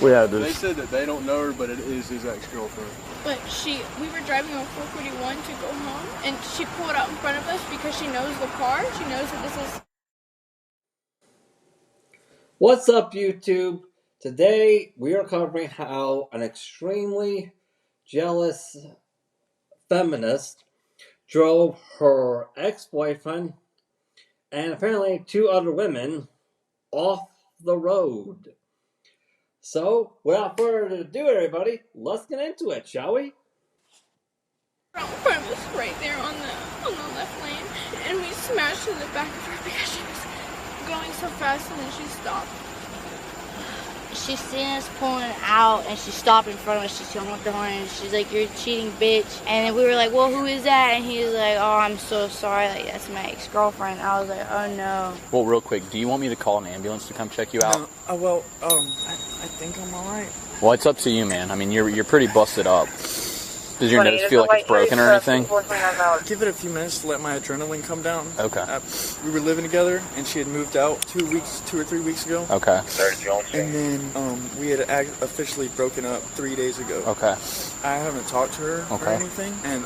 Yeah, they said that they don't know her, but it is his ex-girlfriend. But we were driving on 441 to go home, and she pulled out in front of us because she knows the car. She knows that this is... What's up, YouTube? Today, we are covering how an extremely jealous feminist drove her ex-boyfriend and apparently 2 other women off the road. So, without further ado, everybody, let's get into it, shall we? Right in front of us, right there on the left lane, and we smashed in the back of her because she was going so fast, and then she stopped. She seen us pulling out, and she stopped in front of us. She honked the horn, and she's like, "You're a cheating bitch." And then we were like, "Well, who is that?" And he was like, "Oh, I'm so sorry. Like, that's my ex-girlfriend." I was like, "Oh no." Well, real quick, do you want me to call an ambulance to come check you out? I think I'm alright. Well, it's up to you, man. I mean, you're pretty busted up. Does your nose feel like it's broken or anything? Give it a few minutes to let my adrenaline come down. Okay. We were living together, and she had moved out 2 or 3 weeks ago. Okay. And then we had officially broken up 3 days ago. Okay. I haven't talked to her or anything, and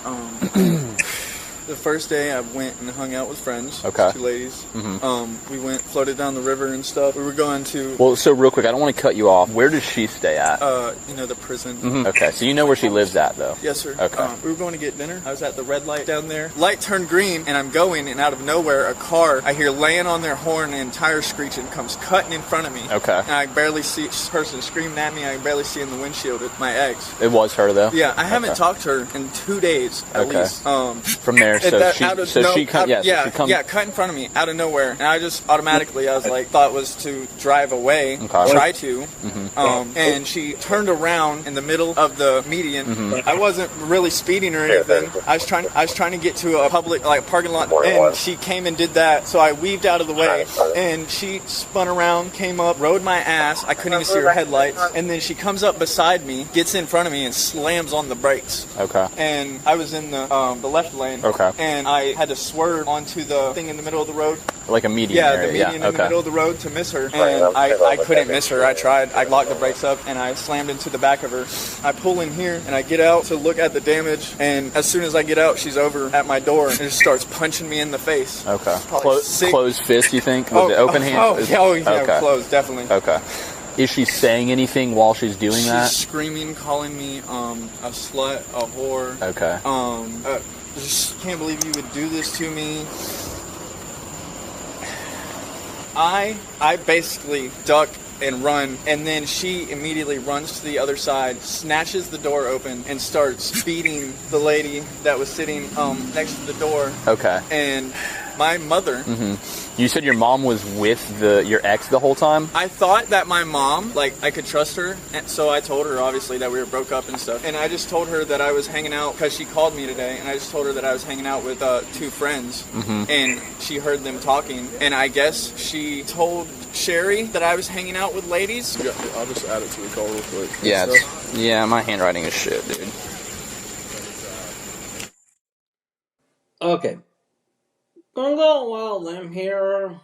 the first day I went and hung out with friends. Okay. 2 ladies. We went, floated down the river and stuff. We were going to... Well, so real quick, I don't want to cut you off. Where does she stay at? the prison. Okay, so you know where she lives at, though? Yes, sir. Okay. We were going to get dinner. I was at the red light down there. Light turned green, and I'm going, and out of nowhere, a car, I hear laying on their horn and tire screeching, comes cutting in front of me. Okay. And I barely see this person screaming at me. I can barely see in the windshield. It's my ex. It was her, though? Yeah, I haven't talked to her in 2 days, at least. From there, she cut in front of me, out of nowhere. And I just automatically, I was like, thought was to drive away, try to. And she turned around in the middle of the median. I wasn't really speeding or anything. I was trying to get to a public parking lot, and she came and did that. So I weaved out of the way, and she spun around, came up, rode my ass. I couldn't even see her headlights. And then she comes up beside me, gets in front of me, and slams on the brakes. Okay. And I was in the left lane. Okay. And I had to swerve onto the thing in the middle of the road. Like a median area. Yeah, The median in the middle of the road to miss her. And I couldn't miss her. I tried. I locked the brakes up, and I slammed into the back of her. I pull in here, and I get out to look at the damage. And as soon as I get out, she's over at my door and just starts punching me in the face. Okay. Closed fist, you think? Was it open hand? Yeah, closed, definitely. Okay. Is she saying anything while she's doing that? She's screaming, calling me a slut, a whore. Okay. Just can't believe you would do this to me. I basically duck and run, and then she immediately runs to the other side, snatches the door open, and starts beating the lady that was sitting next to the door. Okay. And my mother... You said your mom was with your ex the whole time? I thought that my mom, I could trust her, and so I told her, obviously, that we were broke up and stuff. And I just told her that I was hanging out, because she called me today, and I just told her that I was hanging out with 2 friends, and she heard them talking, and I guess she told Sherry that I was hanging out with ladies. I'll just add it to the call real quick. Yeah, my handwriting is shit, dude. Okay. I'm going a wild limb here.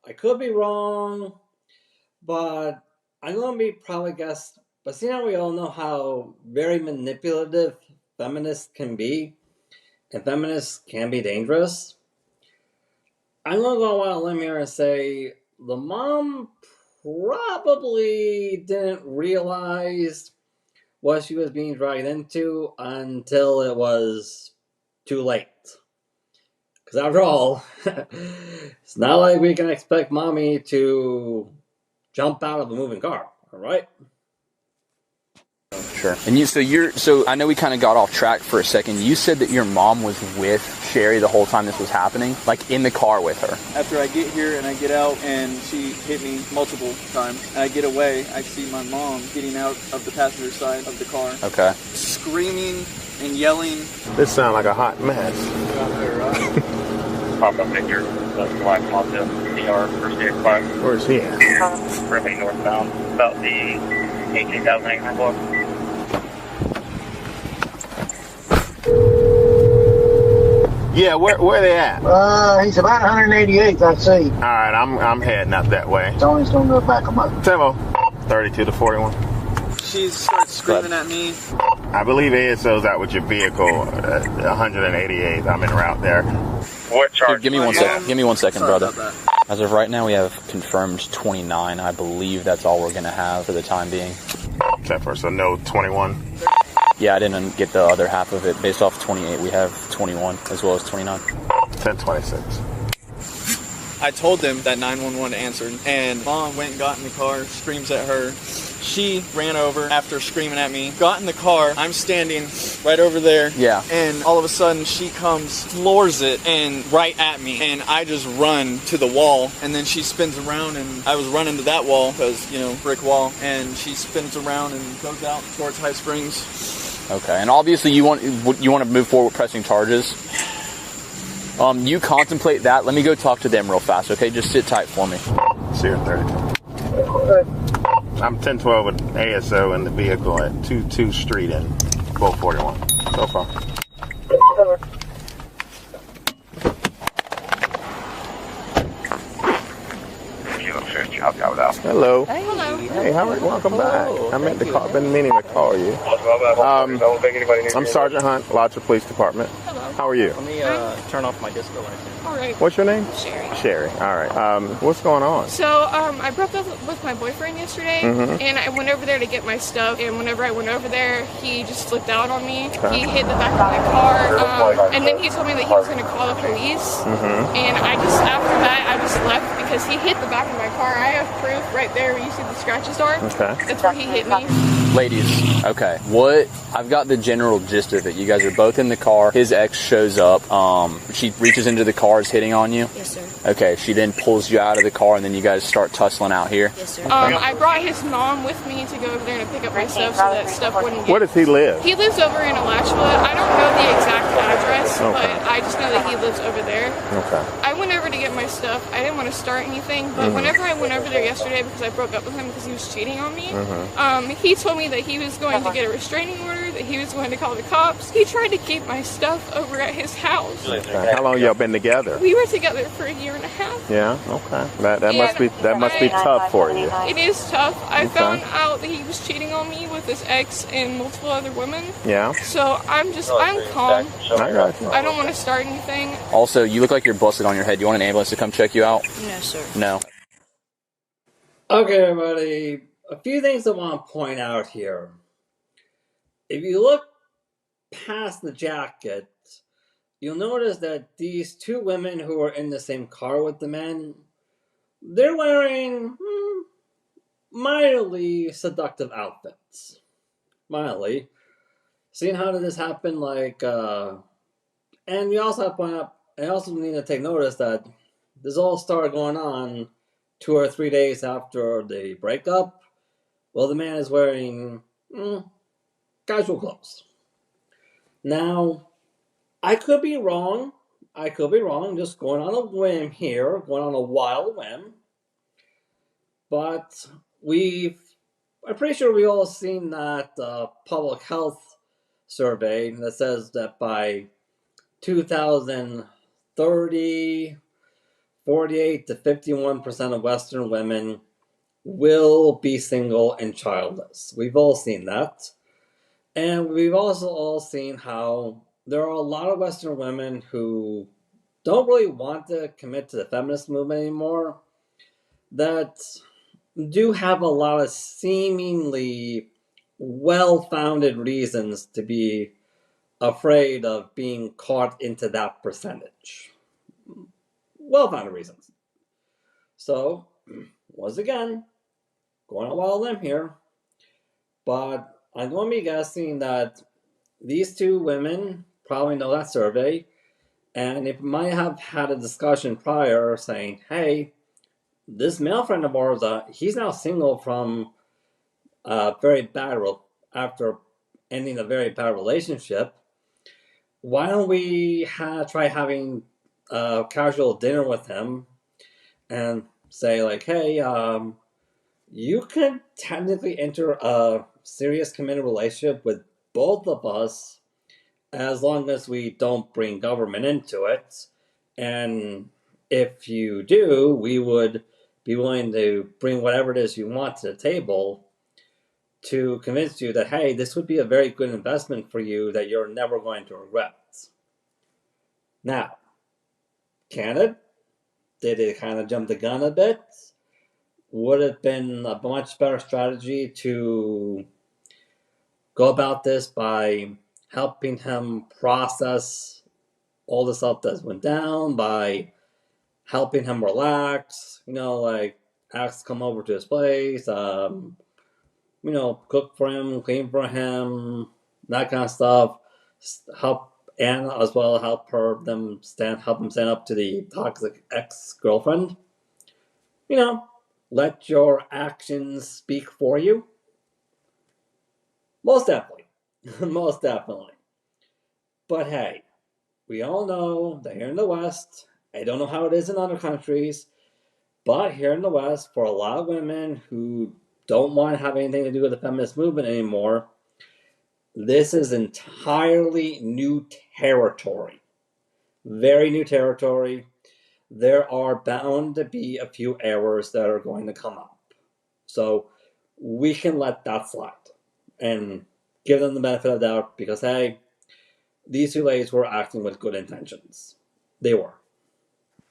I could be wrong, but I'm going to be probably guessed. But see how we all know how very manipulative feminists can be, and feminists can be dangerous. I'm going to go a wild limb here and say the mom probably didn't realize what she was being dragged into until it was too late. Because after all, it's not like we can expect mommy to jump out of a moving car, all right? Sure. And so I know we kind of got off track for a second. You said that your mom was with Sherry the whole time this was happening, like in the car with her. After I get here and I get out and she hit me multiple times and I get away, I see my mom getting out of the passenger side of the car. Okay. Screaming and yelling. This sounds like a hot mess. Pop up at your black Mazda CR first aid class. Where's he at? Currently northbound, about the 18,800 block. Yeah, where are they at? He's about 188th, I see. Alright, I'm heading up that way. Tony's gonna go back him up. Timo, 32 to 41. she starts screaming at me. I believe ASO's out with your vehicle, 188th. I'm en route there. What charge? Give me 1 second. Give me 1 second, Sorry brother. about that. As of right now, we have confirmed 29. I believe that's all we're going to have for the time being. Except for, so no 21. Yeah, I didn't get the other half of it. Based off 28, we have 21 as well as 29. 1026. I told them that 911 answered, and Mom went and got in the car, screams at her. She ran over after screaming at me, got in the car. I'm standing right over there. Yeah. And all of a sudden she comes, floors it, and right at me. And I just run to the wall. And then she spins around, and I was running to that wall because, you know, brick wall. And she spins around and goes out towards High Springs. Okay. And obviously you want to move forward with pressing charges. You contemplate that. Let me go talk to them real fast, okay? Just sit tight for me. See you at 32. I'm 1012 with ASO in the vehicle at 22 Street and 1241. So far. Hello. Hello. Hey, Howard, welcome back. I meant to call, been meaning to call you. I'm Sergeant Hunt, Lodge Police Department. Hello. How are you? Let me turn off my disco light. All right. What's your name? Sherry. Sherry. All right. What's going on? So, I broke up with my boyfriend yesterday, and I went over there to get my stuff, and whenever I went over there, he just flipped out on me. Okay. He hit the back of my car, and then he told me that he was going to call the police, and after that, I just left because he hit the back of my car. I have proof right there where you see the scratches are. Okay. That's where he hit me. Ladies, okay. I've got the general gist of it. You guys are both in the car. His ex shows up. She reaches into the car, is hitting on you. Yes, sir. Okay, she then pulls you out of the car, and then you guys start tussling out here. Yes, sir. I brought his mom with me to go over there to pick up my stuff so that stuff wouldn't get... Where does he live? He lives over in Alachua. I don't know the exact address, Okay. but I just know that he lives over there. Okay. I went over to get my stuff. I didn't want to start anything, but whenever I went over there yesterday because I broke up with him because he was cheating on me, he told me that he was going to get a restraining order, that he was going to call the cops. He tried to keep my stuff over at his house. Okay. How long y'all been together? We were together for a year and a half. Yeah. Okay. That must be tough for you. It is tough. I found out that he was cheating on me with his ex and multiple other women. Yeah. So I'm calm. I got you. I don't want to start anything. Also, you look like you're busted on your head. You want an ambulance to come check you out? No, sir. No. Okay, everybody. A few things I want to point out here. If you look past the jacket, you'll notice that these two women who are in the same car with the men, they're wearing mildly seductive outfits. Mildly. Seeing how did this happen, and we also have to point out, I also need to take notice that this all started going on 2 or 3 days after the breakup. Well, the man is wearing casual clothes. Now, I could be wrong. Just going on a whim here, going on a wild whim. But I'm pretty sure we all seen that public health survey that says that by 2030, 48 to 51% of Western women will be single and childless. We've all seen that. And we've also all seen how there are a lot of Western women who don't really want to commit to the feminist movement anymore, that do have a lot of seemingly well-founded reasons to be afraid of being caught into that percentage. Well-founded reasons. So, once again, going on a wild limb here, but I'm going to be guessing that these two women probably know that survey, and it might have had a discussion prior saying, hey, this male friend of ours, he's now single from after ending a very bad relationship. Why don't we try having a casual dinner with him and say hey, you can technically enter a serious committed relationship with both of us as long as we don't bring government into it. And if you do, we would be willing to bring whatever it is you want to the table to convince you that, hey, this would be a very good investment for you that you're never going to regret. Now, can it? Did it kind of jump the gun a bit? Would it have been a much better strategy to go about this by helping him process all the stuff that went down, by helping him relax, like ask to come over to his place, cook for him, clean for him, that kind of stuff. Help Anna as well, help him stand up to the toxic ex-girlfriend. Let your actions speak for you. Most definitely. Most definitely. But hey, we all know that here in the West, I don't know how it is in other countries, but here in the West, for a lot of women who don't want to have anything to do with the feminist movement anymore, this is entirely new territory. Very new territory. There are bound to be a few errors that are going to come up. So we can let that slide and give them the benefit of the doubt because, hey, these two ladies were acting with good intentions. They were.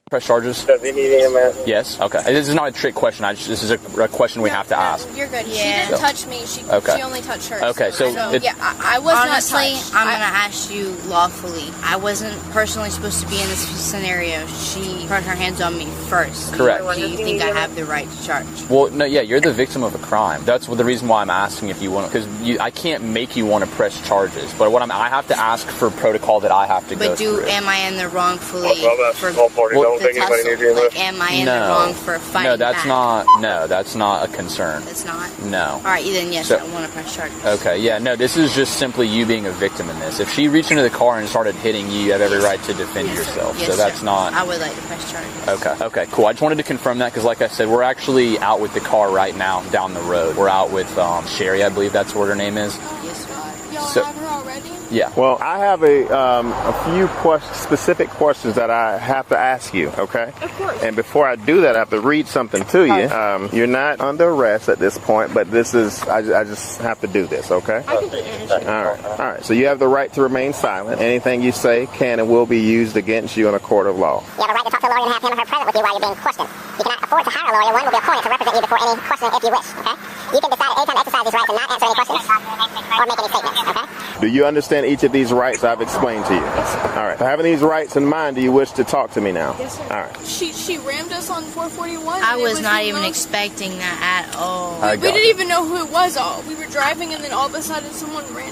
Press charges? Does he need EMS? Yes. Okay. This is not a trick question. This is a question we have to ask. You're good. Yeah. She didn't touch me. She only touched her. Okay. So I was honestly, not touched. I'm gonna ask you lawfully. I wasn't personally supposed to be in this scenario. She put her hands on me first. Correct. Do you think I have the right to charge? Well, no. Yeah, you're the victim of a crime. That's the reason why I'm asking if you want, because I can't make you want to press charges. But I have to ask for protocol that I have to go through. But am I in the wrongfully for don't think anybody needs you. Like, am I in the wrong for fighting No, that's back? that's not a concern. It's not? No. All right, then yes, I want to press charges. Okay, yeah, no, this is just simply you being a victim in this. If she reached into the car and started hitting you, you have every right to defend yourself. Yes, so that's sir. not... I would like to press charges. Okay, cool. I just wanted to confirm that because, like I said, we're actually out with the car right now down the road. We're out with Sherry, I believe that's what her name is. Yes, sir. Y'all have her already? Yeah. Well, I have a few specific questions that I have to ask you, okay? Of course. And before I do that, I have to read something to you. You're not under arrest at this point, but this is, I just have to do this, okay? I completely understand. All right. So you have the right to remain silent. Anything you say can and will be used against you in a court of law. You have a right to talk to a lawyer and have him or her present with you while you're being questioned. You cannot afford to hire a lawyer. One will be appointed to represent you before any question if you wish, okay? You can decide at any time to exercise these rights and not answer any questions or make any statements, okay? Do you understand each of these rights I've explained to you? Yes, sir. All right. So having these rights in mind, do you wish to talk to me now? Yes, sir. All right. She rammed us on 441. I was not even expecting that at all. We didn't even know who it was. We were driving, and then all of a sudden, someone ran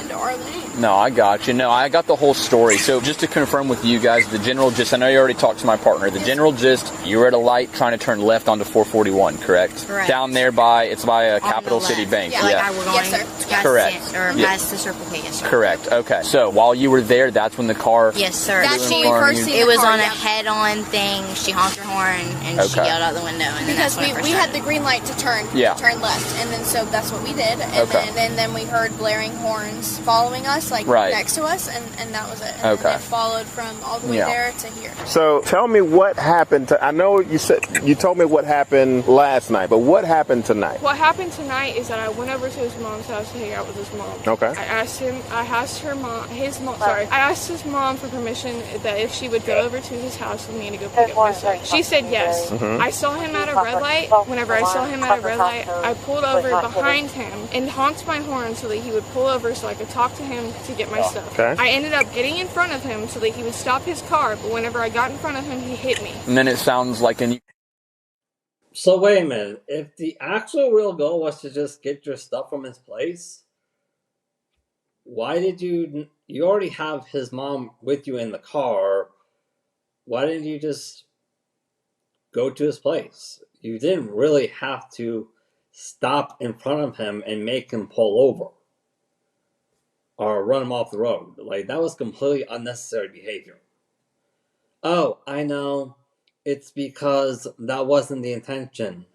into our lane. No, I got you. No, I got the whole story. So just to confirm with you guys, the general gist, I know you already talked to my partner. The general gist, you were at a light trying to turn left onto 441, correct? Correct. Down there by a Capital City Bank. Yeah. Like I were going yes, sir. Correct. Past the Circle K, yes, sir. Correct. Okay. So while you were there, that's when the car... Yes, sir. That's when we first seen it was car, on a head-on thing. She honked her horn, and she yelled out the window. And then because that's when we had the green light to turn left, and then so that's what we did. And then we heard blaring horns following us, like next to us, and that was it. And then it followed from all the way there to here. So tell me what happened I know you told me what happened last night, but what happened tonight? What happened tonight is that I went over to his mom's house to hang out with his mom. Okay. I asked his mom for permission that if she would go over to his house with me to go pick up his son. She said yes. Mm-hmm. I saw him at a red light. Whenever I saw him at a red light, I pulled over behind him and honked my horn so that he would pull over so I could talk to him to get my stuff. Okay. I ended up getting in front of him so that he would stop his car, but whenever I got in front of him, he hit me. And then it sounds like So wait a minute. If the actual real goal was to just get your stuff from his place, why did you already have his mom with you in the car? Why didn't you just go to his place? You didn't really have to stop in front of him and make him pull over or run him off the road. Like, that was completely unnecessary behavior. Oh, I know. It's because that wasn't the intention.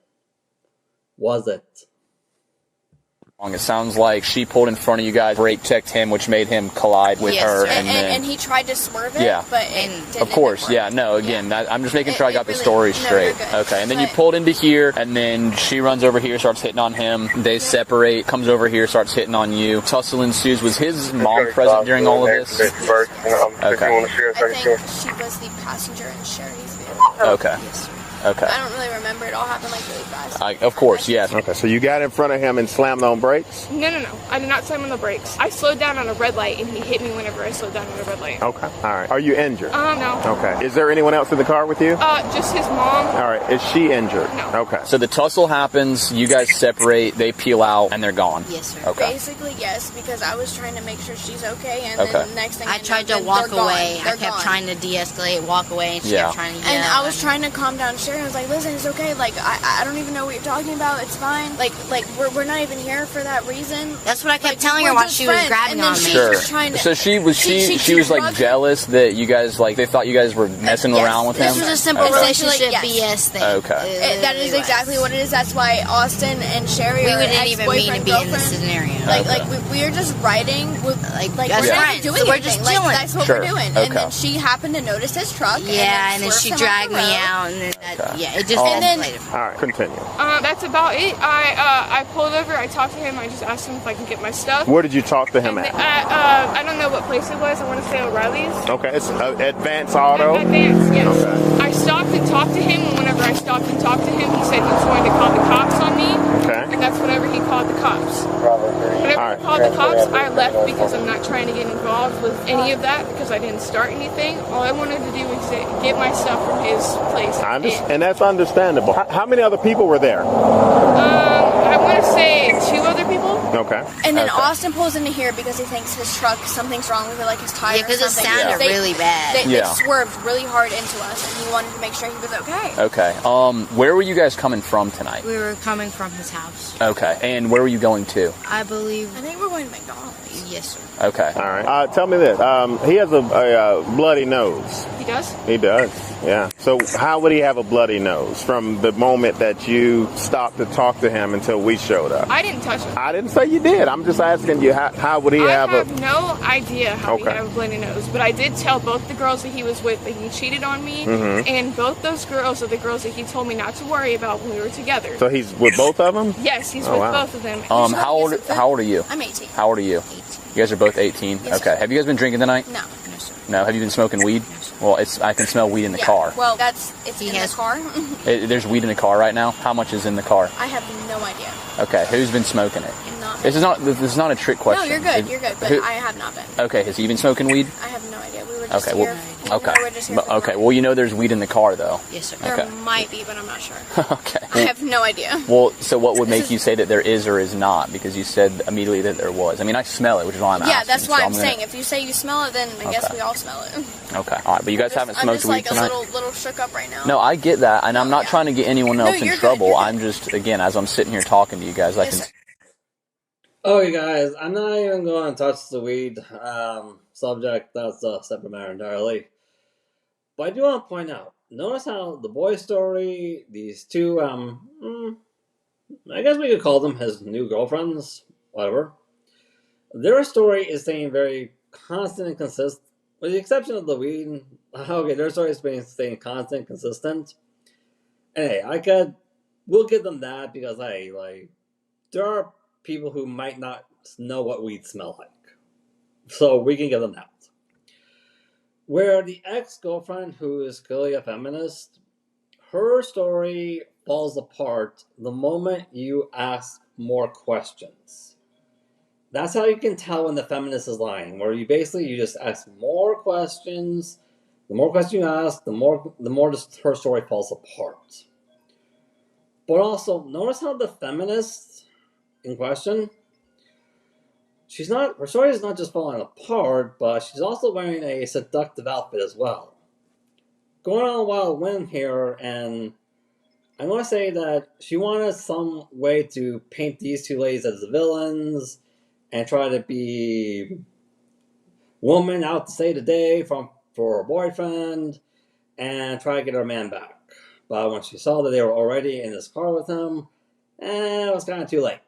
Was it? It sounds like she pulled in front of you guys, brake checked him, which made him collide with her. And he tried to swerve it, but it didn't. Of course, no, again, I'm just making sure I got the story straight. Okay, and then you pulled into here, and then she runs over here, starts hitting on him. They separate, comes over here, starts hitting on you. Tussle ensues. Was his mom present during all of this? Okay. I think she was the passenger in Sherry's vehicle. Okay. Okay. I don't really remember. It all happened like really fast. Of course, yes. Okay, so you got in front of him and slammed on brakes? No. I did not slam on the brakes. I slowed down on a red light, and he hit me whenever I slowed down on a red light. Okay, all right. Are you injured? No. Okay. Is there anyone else in the car with you? Just his mom. All right. Is she injured? No. Okay. So the tussle happens, you guys separate, they peel out, and they're gone. Yes, sir. Okay. Basically, yes, because I was trying to make sure she's okay, and then the next thing I tried to walk away. I kept trying to de-escalate, walk away, and she kept trying to yell. And I was trying to calm down Sherry. I was like, listen, it's okay. Like, I don't even know what you're talking about. It's fine. Like we're not even here for that reason. That's what I kept telling her while she was grabbing on me. Sure. So she was like jealous that you guys they thought you guys were messing around with him. This was a simple relationship BS thing. Okay. That is exactly what it is. That's why Austin and Sherry we wouldn't even mean to be in this scenario. We are just riding with we're not doing so we're just anything. chilling. That's what we're doing. And then she happened to notice his truck. Yeah, and then she dragged me out, and then it just escalated. All right, continue. That's about it. I pulled over. I talked to him. I just asked him if I can get my stuff. Where did you talk to him at? I don't know what place it was. I want to say O'Reilly's. Okay, it's Advance Auto. Advance, yes. Okay. I stopped and talked to him, and whenever I stopped and talked to him, he said he was going to call the cops on me. Okay. And that's whenever he called the cops. Whenever he called the cops, I left because I'm not trying to get involved with any of that because I didn't start anything. All I wanted to do was get my stuff from his place. And that's understandable. How many other people were there? I want to say 2 other people. Okay. And then Austin pulls into here because he thinks his truck, something's wrong with it, like his tire. Yeah, because it sounded really bad. They swerved really hard into us, and he wanted to make sure he was okay. Okay. Where were you guys coming from tonight? We were coming from his house. Okay. And where were you going to? I think we're going to McDonald's. Yes, sir. Okay. All right. Tell me this. He has a bloody nose. He does? He does, yeah. So how would he have a bloody nose from the moment that you stopped to talk to him until we showed up? I didn't touch him. I didn't say you did. I'm just asking you, how would he have a... I have no idea how he have a bloody nose, but I did tell both the girls that he was with that he cheated on me, and both those girls are the girls that he told me not to worry about when we were together. So he's with both of them? Yes, he's with both of them. How old are you? I'm 18. How old are you? 18. You guys are both 18? Yes, okay. sir. Have you guys been drinking tonight? No. No, sir. No? Have you been smoking weed? No, sir. Well, I can smell weed in the car. Well, it's in the car. There's weed in the car right now? How much is in the car? I have no idea. Okay. Who's been smoking it? Not This is not a trick question. No, you're good. You're good. But I have not been. Okay. Has he been smoking weed? I have no idea. We were just Okay. here. Okay. Well, you know there's weed in the car, though. Yes, sir. There might be, but I'm not sure. Okay. I have no idea. Well, so what would make you say that there is or is not? Because you said immediately that there was. I mean, I smell it, which is why I'm asking. Yeah, that's why so I'm saying. If you say you smell it, then I guess we all smell it. Okay. All right. But you guys haven't smoked weed tonight? I'm just like a little shook up right now. No, I get that, and I'm not trying to get anyone else in trouble. I'm just, again, as I'm sitting here talking to you guys, I can... Oh, you guys, I'm not even going to touch the weed subject. That's a separate matter entirely. But I do want to point out, notice how the boy story, these two, I guess we could call them his new girlfriends, whatever. Their story is staying very constant and consistent, with the exception of the weed. Okay, their story is staying constant and consistent. And hey, we'll give them that because, hey, like, there are people who might not know what weed smell like. So we can give them that. Where the ex-girlfriend, who is clearly a feminist, her story falls apart the moment you ask more questions. That's how you can tell when the feminist is lying, where you just ask more questions. The more questions you ask, the more her story falls apart. But also, notice how the feminist in question, her story is not just falling apart, but she's also wearing a seductive outfit as well. Going on a wild whim here, and I'm going to say that she wanted some way to paint these two ladies as the villains and try to be woman out to save the day for her boyfriend and try to get her man back. But when she saw that they were already in this car with him, it was kind of too late.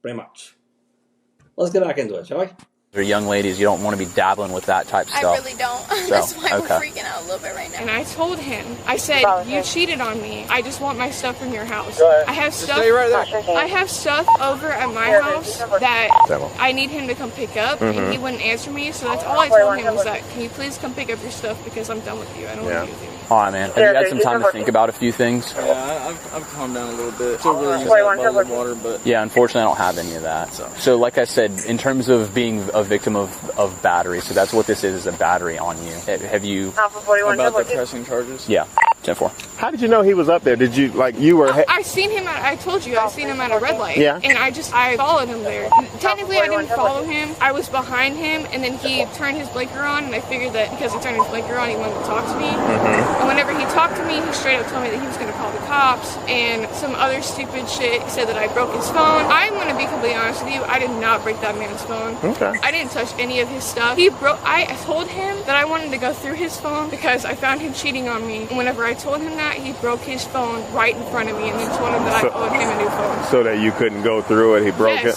Pretty much. Let's get back into it, shall we? For young ladies, you don't want to be dabbling with that type of stuff. I really don't. That's why we're freaking out a little bit right now. And I told him, I said, you cheated on me. I just want my stuff from your house. I have stuff. Stay right there. I have stuff over at my house that I need him to come pick up, and he wouldn't answer me. So that's all I told him was that, can you please come pick up your stuff because I'm done with you. I don't want to use you. All right, man. Have you had some time to think about a few things? Yeah, I've calmed down a little bit. Still really using that bottle of water, but... Yeah, unfortunately, I don't have any of that. So like I said, in terms of being a victim of battery, so that's what this is a battery on you. Have you... About the pressing charges? Yeah, 10-4. How did you know he was up there? Did you, like, you were... I seen him at, I told you, I seen him at a red light. Yeah. And I followed him there. Technically, I didn't follow him. I was behind him, and then he turned his blinker on, and I figured that because he turned his blinker on, he wanted to talk to me. And whenever he talked to me, he straight up told me that he was going to call the cops, and some other stupid shit. He said that I broke his phone. I'm going to be completely honest with you, I did not break that man's phone. Okay. I didn't touch any of his stuff. I told him that I wanted to go through his phone because I found him cheating on me. And whenever I told him that, he broke his phone right in front of me and then told him that I owed him a new phone. So that you couldn't go through it, he broke it?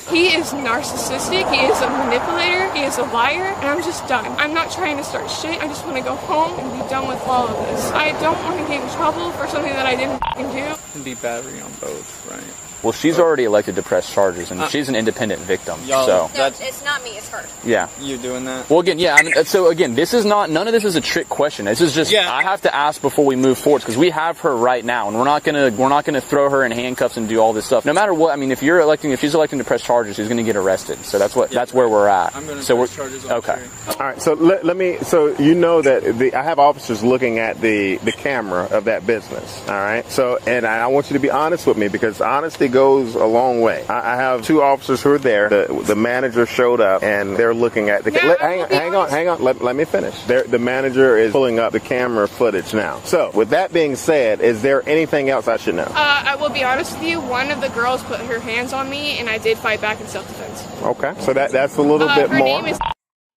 He is narcissistic, he is a manipulator, he is a liar, and I'm just done. I'm not trying to start shit, I just want to go home and be done with all of this. I don't want to get in trouble for something that I didn't do. And be battery on both, right? Well, she's already elected to press charges, and she's an independent victim. So no, it's not me, it's her. Yeah. You doing that? Well, again, yeah. I mean, so again, this is not. None of this is a trick question. This is just. I have to ask before we move forward because we have her right now, and we're not gonna throw her in handcuffs and do all this stuff. No matter what. I mean, if she's electing to press charges, she's gonna get arrested. So that's where we're at. I'm gonna so press charges. Okay. All right. So let me. So you know that I have officers looking at the camera of that business. All right. So and I want you to be honest with me because honesty goes a long way. I have two officers who are there. The manager showed up and they're looking at the. Hang on. Let me finish. The manager is pulling up the camera footage now. So with that being said, is there anything else I should know? I will be honest with you. One of the girls put her hands on me, and I did fight back in self-defense. Okay. So that's a little bit her more. Name is.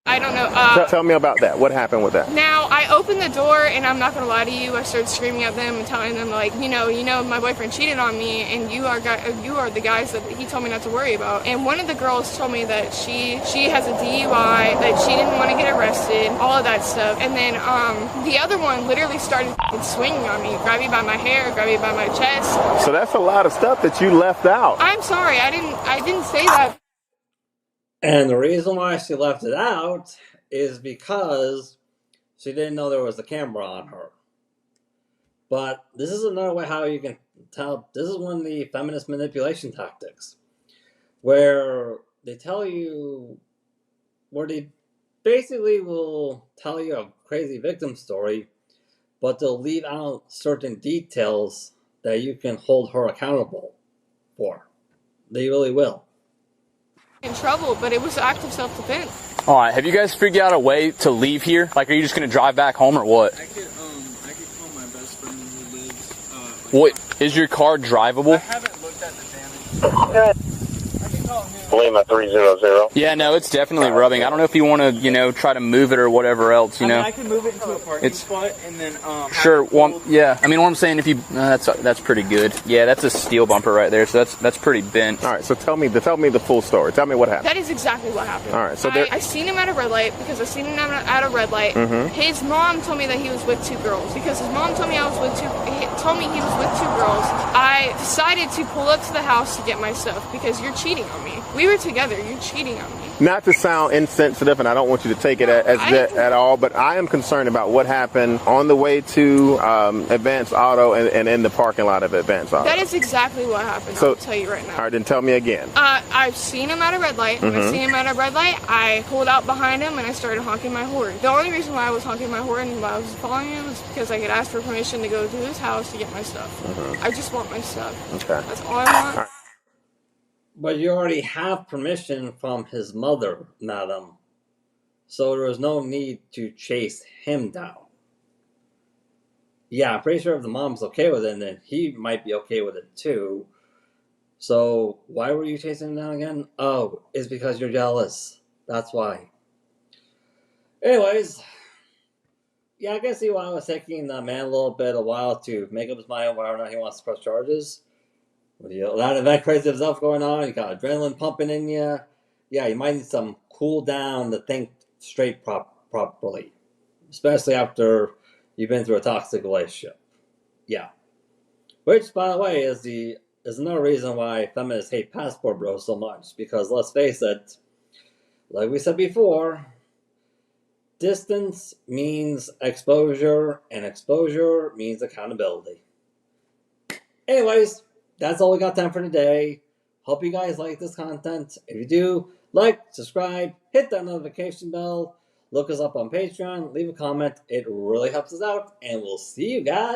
I don't know. Tell me about that. What happened with that? Now, I opened the door, and I'm not going to lie to you. I started screaming at them and telling them, like, you know, my boyfriend cheated on me, and you are the guys that he told me not to worry about. And one of the girls told me that she has a DUI, that she didn't want to get arrested, all of that stuff. And then the other one literally started swinging on me, grab me by my hair, grab me by my chest. So that's a lot of stuff that you left out. I'm sorry, I didn't say that. And the reason why she left it out is because she didn't know there was a camera on her. But this is another way how you can tell. This is one of the feminist manipulation tactics, where they basically will tell you a crazy victim story, but they'll leave out certain details that you can hold her accountable for. They really will. In trouble, but it was active self-defense. All right. Have you guys figured out a way to leave here? Like, are you just gonna drive back home or what? I could call my best friend who lives. What is your car drivable? I haven't looked at the damage. Lima 300. Yeah, no, it's definitely rubbing. I don't know if you want to, try to move it or whatever else, I mean, I can move it into a parking spot and then. Sure. Well, yeah. I mean, what I'm saying, if you, that's pretty good. Yeah, that's a steel bumper right there, so that's pretty bent. All right. So tell me the full story. Tell me what happened. That is exactly what happened. All right. So I seen him at a red light because I seen him at a red light. Mm-hmm. His mom told me that he was with two girls because his mom told me he was with two girls. I decided to pull up to the house to get my stuff because you're cheating on me. We were together. You're cheating on me. Not to sound insensitive, and I don't want you to take it as that at all, but I am concerned about what happened on the way to Advance Auto and in the parking lot of Advance Auto. That is exactly what happened. So, I'll tell you right now. All right, then tell me again. I've seen him at a red light. When I seen him at a red light, I pulled out behind him and I started honking my horn. The only reason why I was honking my horn and why I was following him was because I could ask for permission to go to his house to get my stuff. I just want my stuff. Okay. That's all I want. All right. But you already have permission from his mother, madam. So there was no need to chase him down. Yeah, I'm pretty sure if the mom's okay with it, then he might be okay with it too. So why were you chasing him down again? Oh, it's because you're jealous. That's why. Anyways, yeah, I can see why it was taking the man a while to make up his mind whether or not he wants to press charges. With a lot of that crazy stuff going on, you got adrenaline pumping in you. Yeah, you might need some cool down to think straight properly, especially after you've been through a toxic relationship. Yeah. Which, by the way, is another reason why feminists hate passport bros so much. Because let's face it, like we said before, distance means exposure, and exposure means accountability. Anyways, that's all we got time for today. Hope you guys like this content. If you do, like, subscribe, hit that notification bell, look us up on Patreon, leave a comment. It really helps us out, and we'll see you guys